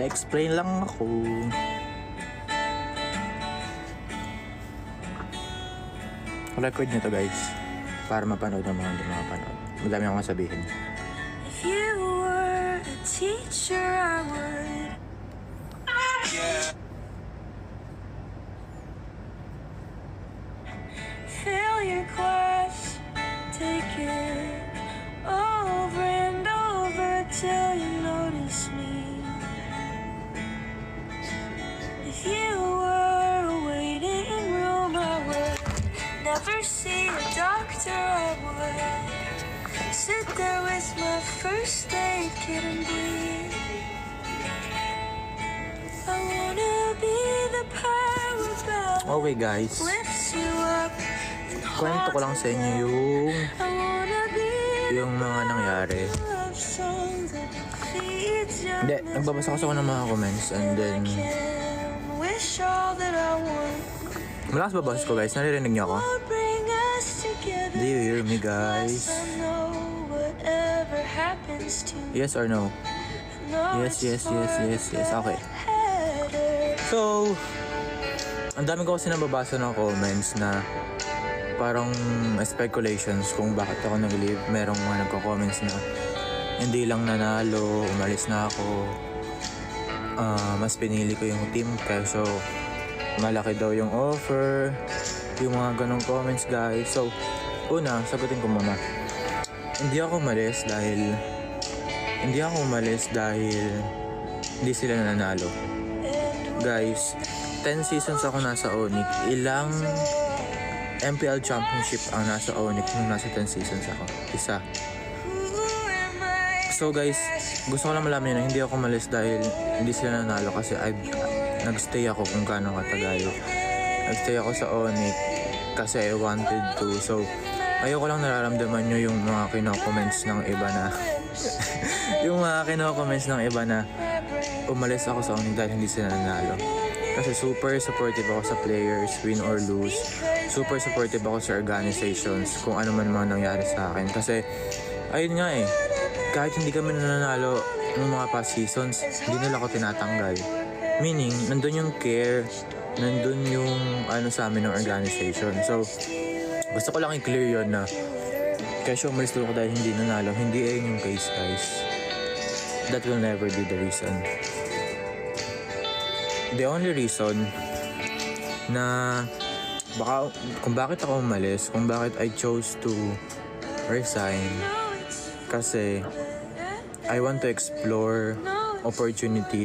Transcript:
explain lang ako. Record nyo to guys, para mapanood ng mga hindi makapanood. Madami akong sabihin. If you were a teacher, I would. Fill your class, take it over and over till you notice me. If you were a waiting room, I would never see a doctor. I would sit there with my first aid kit and breathe. I wanna be the power that Okay guys, lifts you up. kwento ko lang sa inyo yung mga nangyari. Hindi, nagbabasa kasi ako ng mga comments and then malakas ba boses ko guys? Naririnig niyo ako? Do you hear me guys? Yes or no? Yes. Okay. So, ang dami ko kasi nababasa ng comments na parang speculations kung bakit ako nag-leave. Merong mga nagko-comments na hindi lang nanalo, umalis na ako. Mas pinili ko yung team kaso malaki daw yung offer. Yung mga ganong comments guys. So, una, sagutin ko muna. Hindi ako umalis dahil hindi sila nanalo. Guys, 10 seasons ako nasa Onyx. Ilang MPL Championship ang nasa Onyx nung nasa 10 seasons ako. Isa. So guys, gusto ko lang malaman yun na hindi ako umalis dahil hindi sila nanalo kasi nagstay ako kung gaano katagal. Nagstay ako sa Onyx kasi I wanted to. So, ayoko lang nararamdaman nyo yung mga kino-comments ng iba na yung mga kino-comments ng iba na umalis ako sa Onyx dahil hindi sila nanalo. Kasi super supportive ako sa players, win or lose. Super supportive ako sa organizations kung ano man mga nangyari sa akin. Kasi, ayun nga kahit hindi kami nananalo ng mga past seasons, hindi nila ako tinatanggal. Meaning, nandun yung care, nandun yung sa amin ng organization. So, gusto ko lang i-clear yun na kaya umalis ko dahil hindi nanalo. Hindi yung case guys. That will never be the reason. The only reason na kung bakit ako umalis, kung bakit I chose to resign, kasi I want to explore opportunity